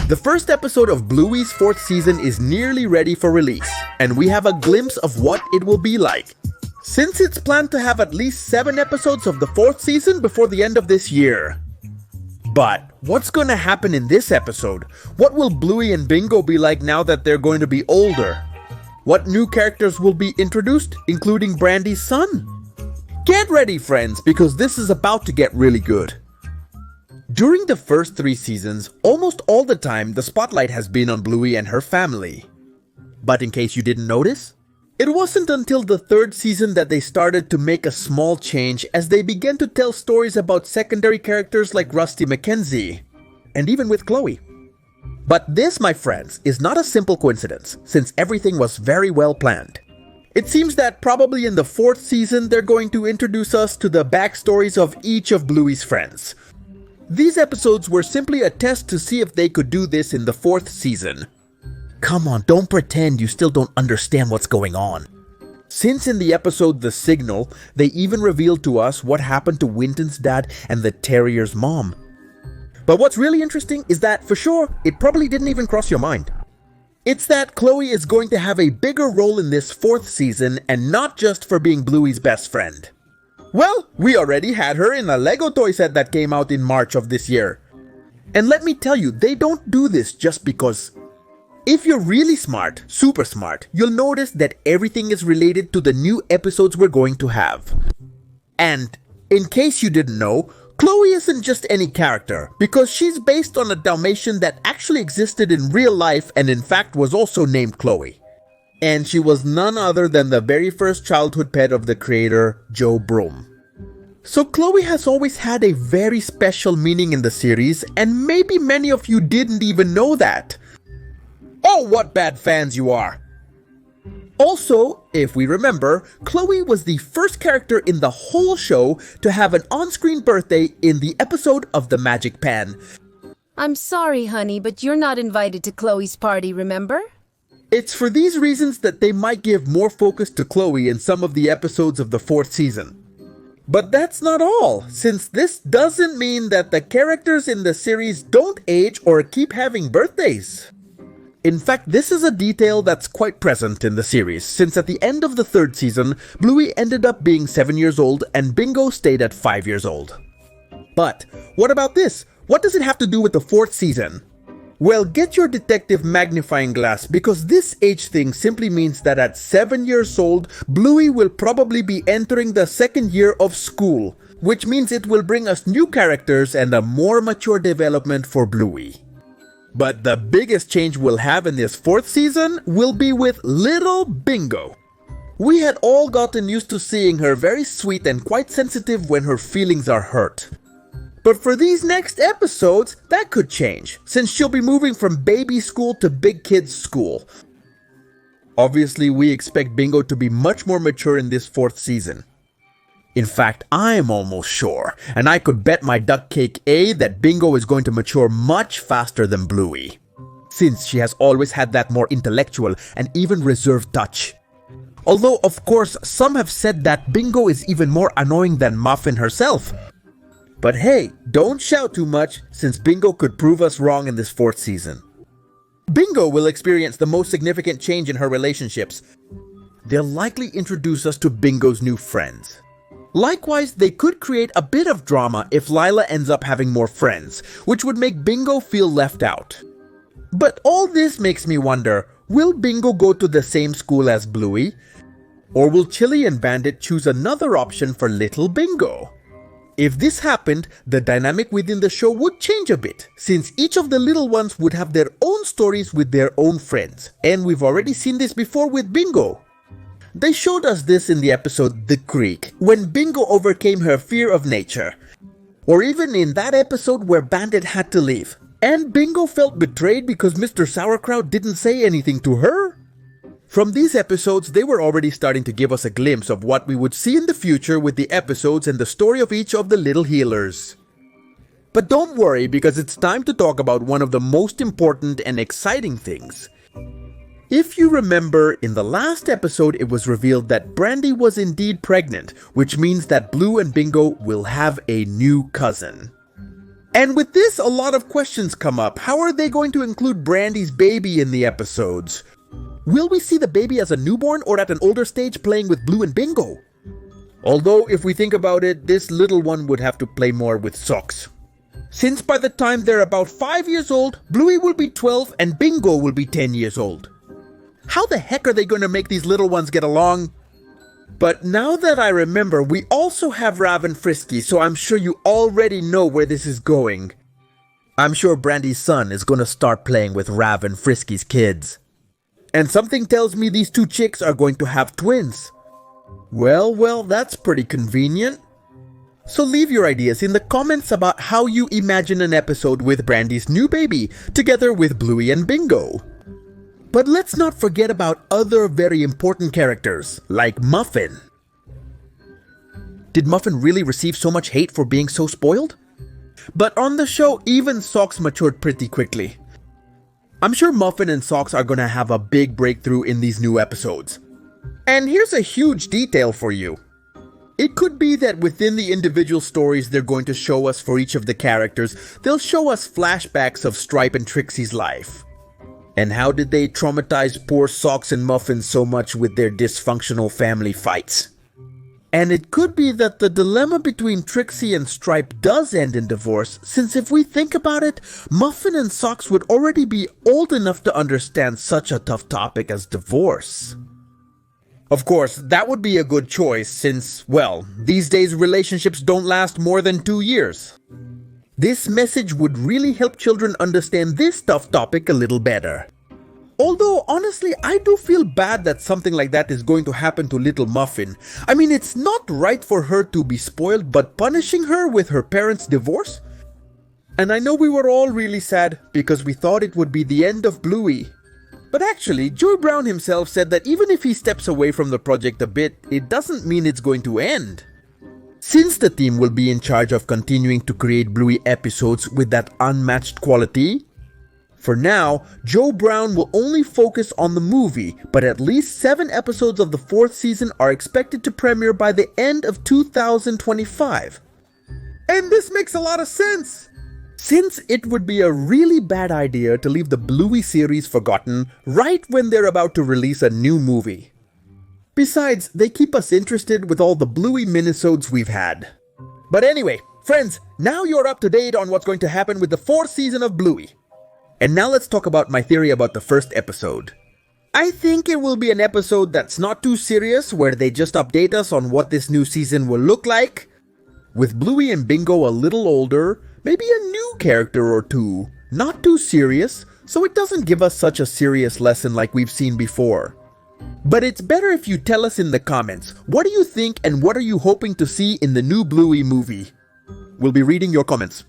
The first episode of Bluey's 4th season is nearly ready for release, and we have a glimpse of what it will be like. Since it's planned to have at least 7 episodes of the 4th season before the end of this year. But what's going to happen in this episode? What will Bluey and Bingo be like now that they're going to be older? What new characters will be introduced, including Brandy's son? Get ready, friends, because this is about to get really good. During the first 3 seasons, almost all the time the spotlight has been on Bluey and her family. But in case you didn't notice, it wasn't until the 3rd season that they started to make a small change as they began to tell stories about secondary characters like Rusty McKenzie, and even with Chloe. But this, my friends, is not a simple coincidence, since everything was very well planned. It seems that probably in the 4th season they're going to introduce us to the backstories of each of Bluey's friends. These episodes were simply a test to see if they could do this in the 4th season. Come on, don't pretend you still don't understand what's going on. Since in the episode The Signal, they even revealed to us what happened to Winton's dad and the terrier's mom. But what's really interesting is that, for sure, it probably didn't even cross your mind. It's that Chloe is going to have a bigger role in this 4th season, and not just for being Bluey's best friend. Well, we already had her in a Lego toy set that came out in March of this year. And let me tell you, they don't do this just because. If you're really smart, super smart, you'll notice that everything is related to the new episodes we're going to have. And in case you didn't know, Chloe isn't just any character, because she's based on a Dalmatian that actually existed in real life and in fact was also named Chloe. And she was none other than the very first childhood pet of the creator, Joe Broom. So Chloe has always had a very special meaning in the series, and maybe many of you didn't even know that. Oh, what bad fans you are! Also, if we remember, Chloe was the first character in the whole show to have an on-screen birthday in the episode of The Magic Pen. I'm sorry, honey, but you're not invited to Chloe's party, remember? It's for these reasons that they might give more focus to Chloe in some of the episodes of the 4th season. But that's not all, since this doesn't mean that the characters in the series don't age or keep having birthdays. In fact, this is a detail that's quite present in the series, since at the end of the 3rd season, Bluey ended up being 7 years old and Bingo stayed at 5 years old. But what about this? What does it have to do with the 4th season? Well, get your detective magnifying glass, because this age thing simply means that at 7 years old, Bluey will probably be entering the 2nd year of school, which means it will bring us new characters and a more mature development for Bluey. But the biggest change we'll have in this 4th season will be with little Bingo. We had all gotten used to seeing her very sweet and quite sensitive when her feelings are hurt. But for these next episodes, that could change, since she'll be moving from baby school to big kids school. Obviously, we expect Bingo to be much more mature in this 4th season. In fact, I'm almost sure, and I could bet my duck cake A that Bingo is going to mature much faster than Bluey, since she has always had that more intellectual and even reserved touch. Although, of course, some have said that Bingo is even more annoying than Muffin herself. But hey, don't shout too much, since Bingo could prove us wrong in this 4th season. Bingo will experience the most significant change in her relationships. They'll likely introduce us to Bingo's new friends. Likewise, they could create a bit of drama if Lila ends up having more friends, which would make Bingo feel left out. But all this makes me wonder, will Bingo go to the same school as Bluey? Or will Chili and Bandit choose another option for little Bingo? If this happened, the dynamic within the show would change a bit, since each of the little ones would have their own stories with their own friends. And we've already seen this before with Bingo. They showed us this in the episode The Creek, when Bingo overcame her fear of nature. Or even in that episode where Bandit had to leave, and Bingo felt betrayed because Mr. Sauerkraut didn't say anything to her. From these episodes, they were already starting to give us a glimpse of what we would see in the future with the episodes and the story of each of the little healers. But don't worry, because it's time to talk about one of the most important and exciting things. If you remember, in the last episode it was revealed that Brandy was indeed pregnant, which means that Blue and Bingo will have a new cousin. And with this, a lot of questions come up. How are they going to include Brandy's baby in the episodes? Will we see the baby as a newborn or at an older stage playing with Blue and Bingo? Although, if we think about it, this little one would have to play more with Socks. Since by the time they're about 5 years old, Bluey will be 12 and Bingo will be 10 years old. How the heck are they going to make these little ones get along? But now that I remember, we also have Rav and Frisky, so I'm sure you already know where this is going. I'm sure Brandy's son is going to start playing with Rav and Frisky's kids. And something tells me these two chicks are going to have twins. Well, that's pretty convenient. So leave your ideas in the comments about how you imagine an episode with Brandy's new baby, together with Bluey and Bingo. But let's not forget about other very important characters, like Muffin. Did Muffin really receive so much hate for being so spoiled? But on the show, even Socks matured pretty quickly. I'm sure Muffin and Socks are gonna have a big breakthrough in these new episodes. And here's a huge detail for you. It could be that within the individual stories they're going to show us for each of the characters, they'll show us flashbacks of Stripe and Trixie's life. And how did they traumatize poor Socks and Muffin so much with their dysfunctional family fights? And it could be that the dilemma between Trixie and Stripe does end in divorce, since if we think about it, Muffin and Socks would already be old enough to understand such a tough topic as divorce. Of course, that would be a good choice since, well, these days relationships don't last more than 2 years. This message would really help children understand this tough topic a little better. Although, honestly, I do feel bad that something like that is going to happen to little Muffin. I mean, it's not right for her to be spoiled, but punishing her with her parents' divorce? And I know we were all really sad because we thought it would be the end of Bluey. But actually, Joey Brown himself said that even if he steps away from the project a bit, it doesn't mean it's going to end. Since the team will be in charge of continuing to create Bluey episodes with that unmatched quality, for now, Joe Brown will only focus on the movie, but at least 7 episodes of the 4th season are expected to premiere by the end of 2025. And this makes a lot of sense, since it would be a really bad idea to leave the Bluey series forgotten right when they're about to release a new movie. Besides, they keep us interested with all the Bluey minisodes we've had. But anyway, friends, now you're up to date on what's going to happen with the 4th season of Bluey. And now let's talk about my theory about the first episode. I think it will be an episode that's not too serious, where they just update us on what this new season will look like. With Bluey and Bingo a little older, maybe a new character or two. Not too serious, so it doesn't give us such a serious lesson like we've seen before. But it's better if you tell us in the comments, what do you think and what are you hoping to see in the new Bluey movie? We'll be reading your comments.